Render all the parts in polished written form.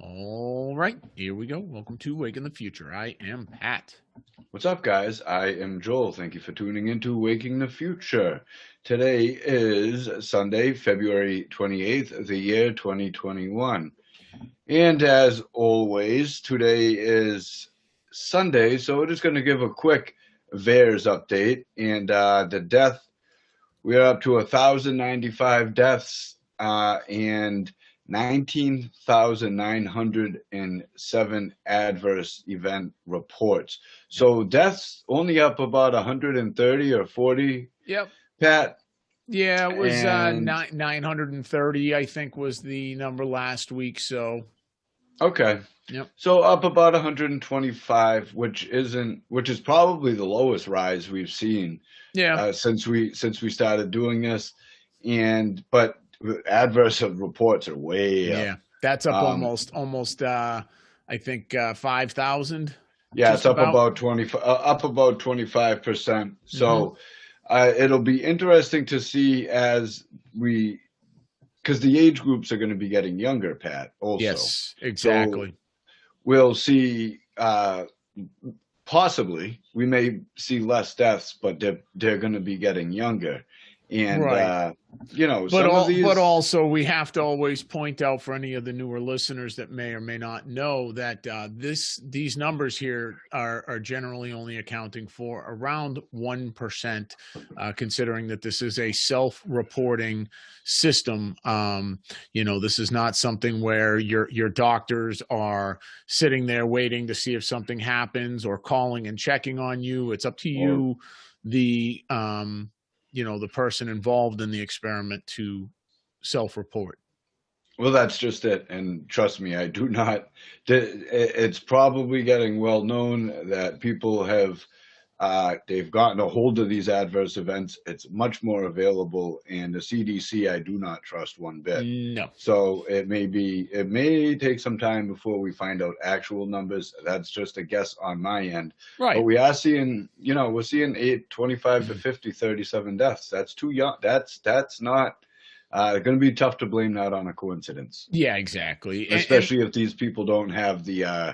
All right, here we go. Welcome to Waking the Future. I am Pat. What's up, guys? I am Joel. Thank you for tuning in to Waking the Future. Today is Sunday, February 28th, the year 2021. And as always, today is Sunday, so we're just going to give a quick VAERS update. And we are up to 1,095 deaths and 19,907 adverse event reports. So deaths only up about 130 or 40. Yep. Pat. Yeah, it was 930, I think, was the number last week. So. Okay. Yep. So up about 125, which is probably the lowest rise we've seen. Yeah. Since we started doing this, but adverse reports are way up. Yeah, that's up almost. I think 5,000. Yeah, it's up about 25%. So it'll be interesting to see because the age groups are going to be getting younger, Pat. Also, yes, exactly. So we'll see. Possibly, we may see less deaths, but they're going to be getting younger. And, right. But also we have to always point out for any of the newer listeners that may or may not know that these numbers here are generally only accounting for around 1%, considering that this is a self-reporting system. This is not something where your doctors are sitting there waiting to see if something happens or calling and checking on you. It's up to you, the person involved in the experiment to self-report. Well, that's just it. And trust me, it's probably getting well known that people they've gotten a hold of these adverse events. It's much more available, and the CDC, I do not trust one bit. No. So it may take some time before we find out actual numbers. That's just a guess on my end. Right. But we are seeing, we're seeing 25 to 50, 37 deaths. That's too young. That's not going to be tough to blame that on a coincidence. Yeah, exactly. Especially if these people don't have the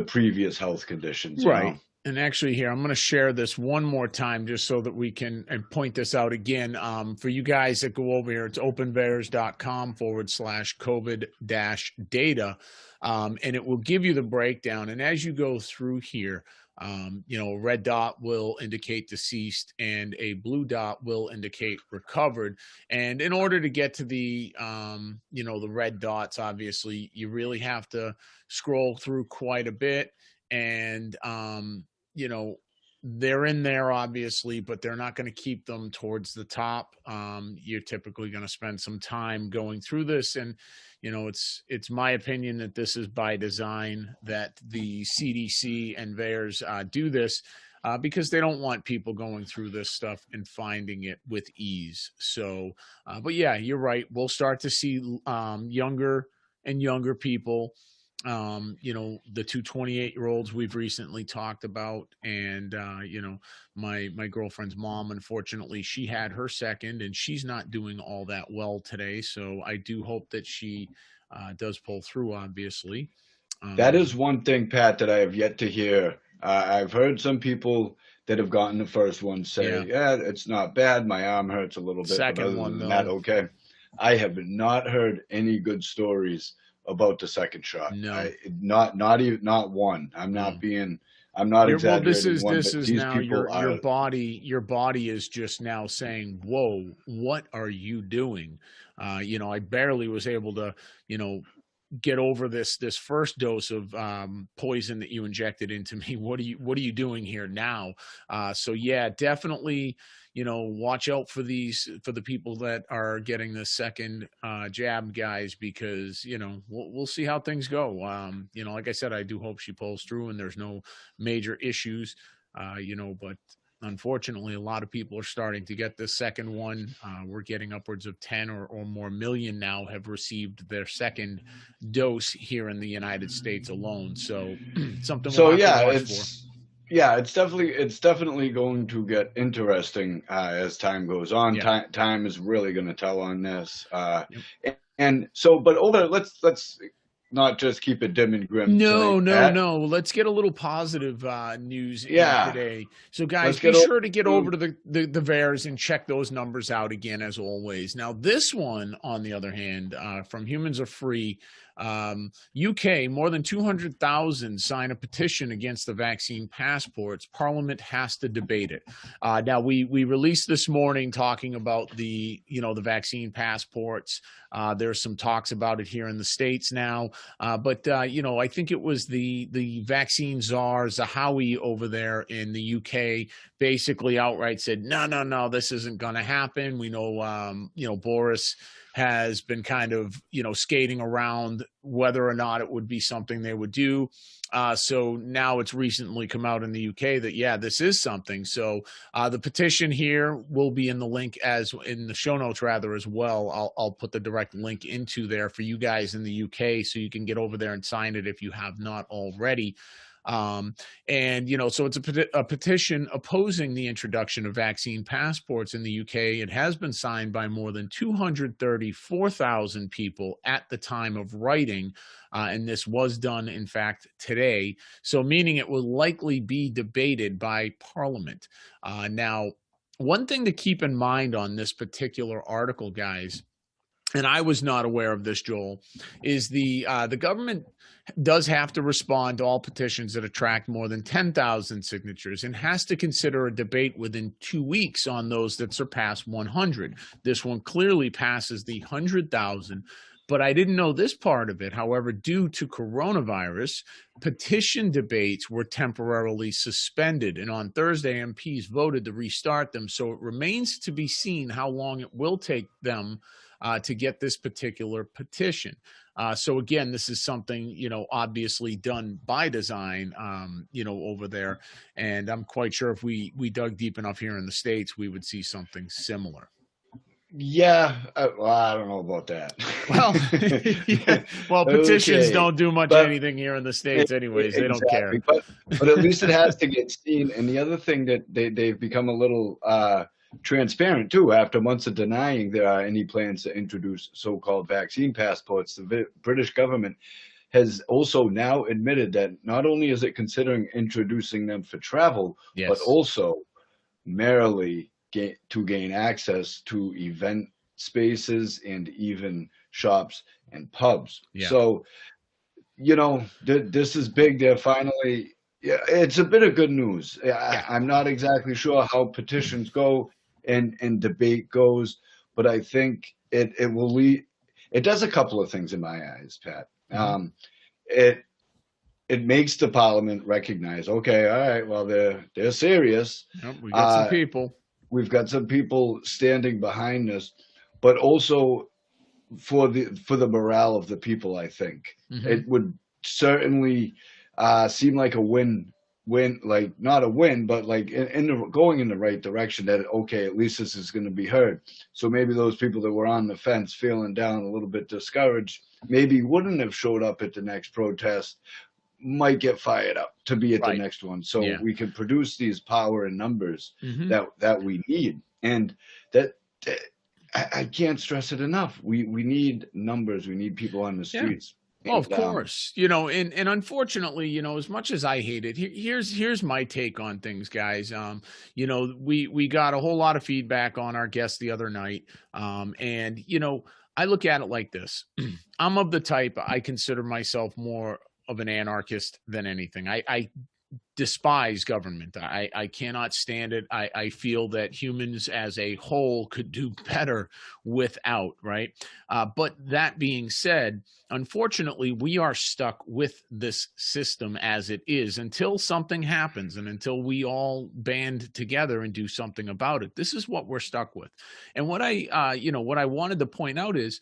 previous health conditions. Right. And actually here, I'm going to share this one more time just so that we can point this out again. For you guys that go over here, it's openvaers.com/COVID-data. And it will give you the breakdown. And as you go through here, a red dot will indicate deceased and a blue dot will indicate recovered. And in order to get to the, the red dots, obviously, you really have to scroll through quite a bit. And, they're in there obviously, but they're not going to keep them towards the top. You're typically going to spend some time going through this. And, it's my opinion that this is by design, that the CDC and VAERS do this because they don't want people going through this stuff and finding it with ease. So, but yeah, you're right. We'll start to see younger and younger people. The two 28-year-olds we've recently talked about, and my girlfriend's mom, unfortunately, she had her second and she's not doing all that well today. So I do hope that she does pull through, obviously. That is one thing, Pat, that I have yet to hear. I've heard some people that have gotten the first one say, yeah, it's not bad. My arm hurts a little bit. Second but other one, than though. that, okay. I have not heard any good stories about the second shot. No, not one. I'm not exaggerating. Well, this is now your body is just now saying, whoa, what are you doing? I barely was able to, get over this first dose of poison that you injected into me. What are you doing here now? So yeah, definitely, watch out for the people that are getting the second jab, guys, because, we'll see how things go. Like I said, I do hope she pulls through and there's no major issues, but unfortunately, a lot of people are starting to get this second one. We're getting upwards of 10 or more million now have received their second dose here in the United States alone. So something we'll have to watch for. Yeah, it's definitely going to get interesting as time goes on. Yeah. Time is really going to tell on this. And so, but let's not just keep it dim and grim No, tonight, no, Pat. no. Let's get a little positive news in Yeah, today. So, guys, let's be get over sure to get to over to the VAERS and check those numbers out again, as always. Now, this one, on the other hand, from Humans Are Free, UK, more than 200,000 sign a petition against the vaccine passports. Parliament has to debate it. Now, we released this morning talking about the vaccine passports. There's some talks about it here in the States now. But I think it was the vaccine czar, Zahawi, over there in the UK, basically outright said, no, no, no, this isn't going to happen. We know, Boris has been kind of, skating around whether or not it would be something they would do. So now it's recently come out in the UK that, yeah, this is something. So the petition here will be in the link as in the show notes, rather, as well. I'll put the direct link into there for you guys in the UK so you can get over there and sign it if you have not already. So it's a petition opposing the introduction of vaccine passports in the UK. It has been signed by more than 234,000 people at the time of writing. And this was done, in fact, today. So meaning it will likely be debated by Parliament. Now, one thing to keep in mind on this particular article, guys, and I was not aware of this, Joel, is the government does have to respond to all petitions that attract more than 10,000 signatures and has to consider a debate within 2 weeks on those that surpass 100. This one clearly passes the 100,000. But I didn't know this part of it. However, due to coronavirus, petition debates were temporarily suspended. And on Thursday, MPs voted to restart them. So it remains to be seen how long it will take them to get this particular petition. So again, this is something, obviously done by design, over there. And I'm quite sure if we dug deep enough here in the States, we would see something similar. Yeah, well, I don't know about that. Well, yeah. Well, petitions Okay, don't do much but anything here in the States anyways. They don't care. exactly, but at least it has to get seen. And the other thing that they've become a little transparent too, after months of denying there are any plans to introduce so-called vaccine passports, the British government has also now admitted that not only is it considering introducing them for travel, Yes. but also merely to gain access to event spaces and even shops and pubs. Yeah. So, this is big. They're finally, yeah, it's a bit of good news. Yeah. I'm not exactly sure how petitions go and debate goes, but I think it will lead. It does a couple of things in my eyes, Pat. Mm-hmm. It makes the Parliament recognize, okay, all right, well, they're serious. Yep, we got some people. We've got some people standing behind us, but also for the morale of the people, I think it would certainly seem like a win, like not a win, but like going in the right direction. That okay, at least this is going to be heard. So maybe those people that were on the fence, feeling down, a little bit discouraged, maybe wouldn't have showed up at the next protest, might get fired up to be at the next one, so we can produce these power and numbers that we need. And that I can't stress it enough. We need numbers. We need people on the streets. Well, of course, and unfortunately, as much as I hate it, here's my take on things, guys. We got a whole lot of feedback on our guest the other night, and I look at it like this. I'm of the type, I consider myself more of an anarchist than anything. I despise government. I cannot stand it. I feel that humans as a whole could do better without, right? But that being said, unfortunately, we are stuck with this system as it is until something happens and until we all band together and do something about it. This is what we're stuck with. And what I wanted to point out is,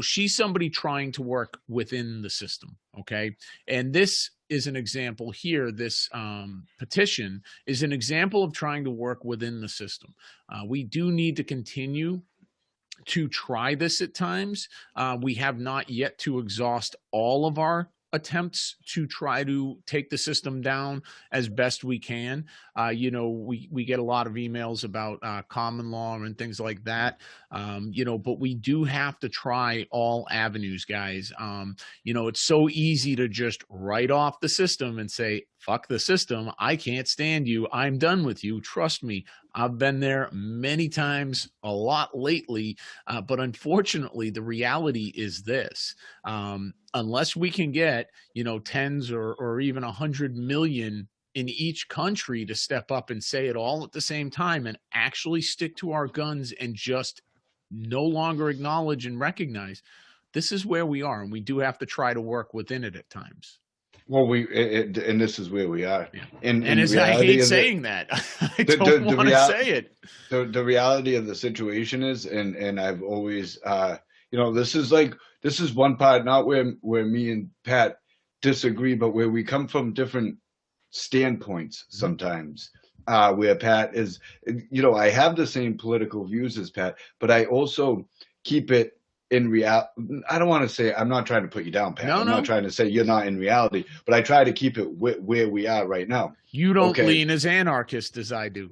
she's somebody trying to work within the system, okay? And this is an example here. This petition is an example of trying to work within the system. We do need to continue to try this at times. We have not yet to exhaust all of our attempts to try to take the system down as best we can. You know, we get a lot of emails about common law and things like that. You know, but we do have to try all avenues, guys. You know, it's so easy to just write off the system and say, fuck the system. I can't stand you. I'm done with you. Trust me. I've been there many times, a lot lately. But unfortunately, the reality is this. Unless we can get, you know, tens or even 100 million in each country to step up and say it all at the same time and actually stick to our guns and just no longer acknowledge and recognize, this is where we are, and we do have to try to work within it at times. Well, and this is where we are. Yeah. And as I hate saying that, I don't want to say it. The reality of the situation is, and I've always, you know, this is one part, not where me and Pat disagree, but where we come from different standpoints sometimes. Where Pat is, you know, I have the same political views as Pat, but I also keep it in reality. I don't want to say, I'm not trying to put you down, Pat. I'm not trying to say you're not in reality, but I try to keep it where we are right now. You don't lean as anarchist as I do.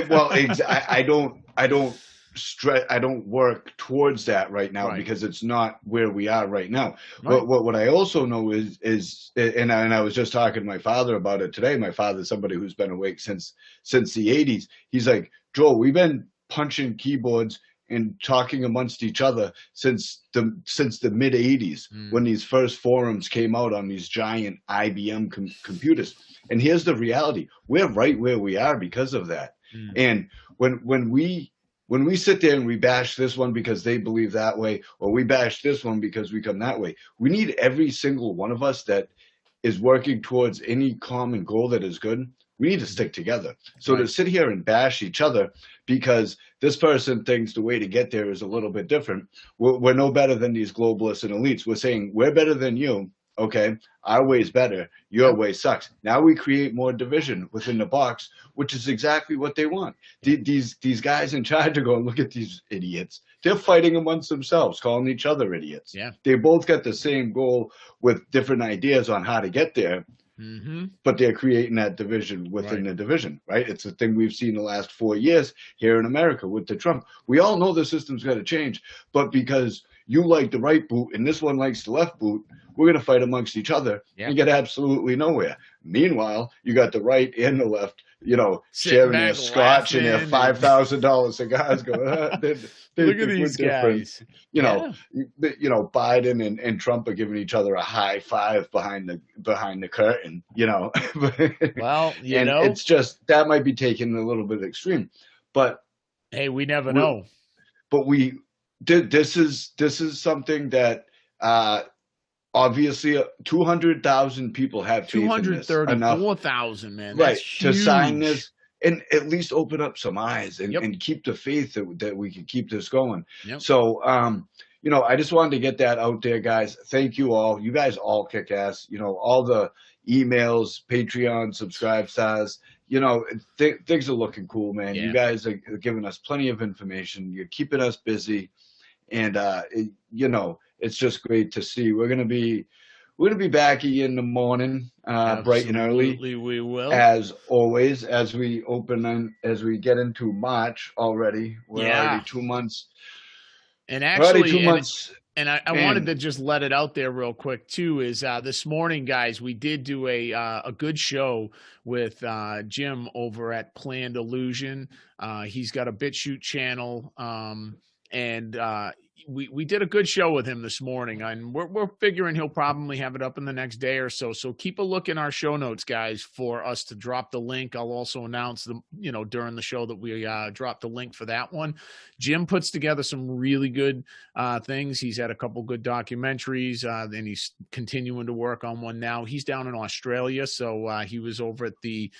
Well, I don't work towards that right now because it's not where we are right now. Right. What I also know is and I was just talking to my father about it today. My father's somebody who's been awake since the 80s. He's like, Joel, we've been punching keyboards and talking amongst each other since the mid 80s when these first forums came out on these giant IBM computers. And here's the reality: we're right where we are because of that. And when we sit there and we bash this one because they believe that way, or we bash this one because we come that way, we need every single one of us that is working towards any common goal that is good. We need to stick together. So to sit here and bash each other because this person thinks the way to get there is a little bit different, we're no better than these globalists and elites. We're saying we're better than you. Okay, our way's better. Your way sucks. Now we create more division within the box, which is exactly what they want. These guys in charge are going, look at these idiots. They're fighting amongst themselves, calling each other idiots. Yeah. They both got the same goal with different ideas on how to get there. But they're creating that division within the division, right? It's a thing we've seen the last 4 years here in America with the Trump. We all know the system's got to change, but because you like the right boot and this one likes the left boot, we're going to fight amongst each other and get absolutely nowhere. Meanwhile, you got the right and the left, you know, sharing their scotch and their $5,000 cigars going, look at these guys. You know, Biden and Trump are giving each other a high five behind the curtain, you know. Well, you and know, it's just, that might be taken a little bit extreme, but hey, we never know. But this is something that, obviously, 200,000 people have faith in this. 234,000, man. That's right, huge. to sign this and at least open up some eyes and keep the faith that we can keep this going. So, you know, I just wanted to get that out there, guys. Thank you all. You guys all kick ass. You know, all the emails, Patreon, subscribe stars. You know, things are looking cool, man. You guys are giving us plenty of information. You're keeping us busy. And, you know, it's just great to see. We're gonna be back in the morning, bright and early. We will, as always, as we get into March already. We're already 2 months. And actually, 2 months. And I wanted to just let it out there real quick too. Is this morning, guys, we did do a good show with Jim over at Planned Illusion. He's got a BitChute channel. And we did a good show with him this morning, and we're figuring he'll probably have it up in the next day or so. So keep a look in our show notes, guys, for us to drop the link. I'll also announce during the show that we drop the link for that one. Jim puts together some really good things. He's had a couple good documentaries, and he's continuing to work on one now. He's down in Australia, so he was over at the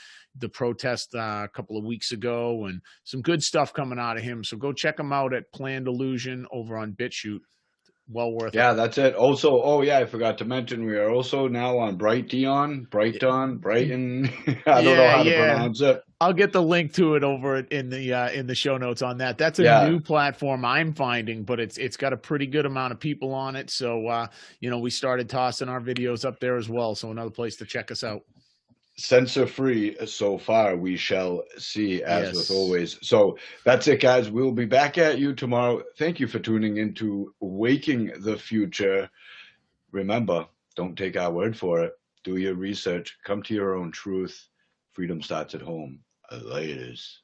protest a couple of weeks ago, and some good stuff coming out of him. So go check him out at Planned Illusion over on BitChute. Well worth it. Yeah, that's it. Also, I forgot to mention, we are also now on Brighton. I don't know how to pronounce it. I'll get the link to it over in the show notes on that. That's a Yeah. new platform I'm finding, but it's got a pretty good amount of people on it. So we started tossing our videos up there as well. So another place to check us out. Censor free so far, we shall see, as with Yes. always. So that's it, guys. We'll be back at you tomorrow. Thank you for tuning into Waking the Future. Remember, don't take our word for it. Do your research. Come to your own truth. Freedom starts at home. Laters.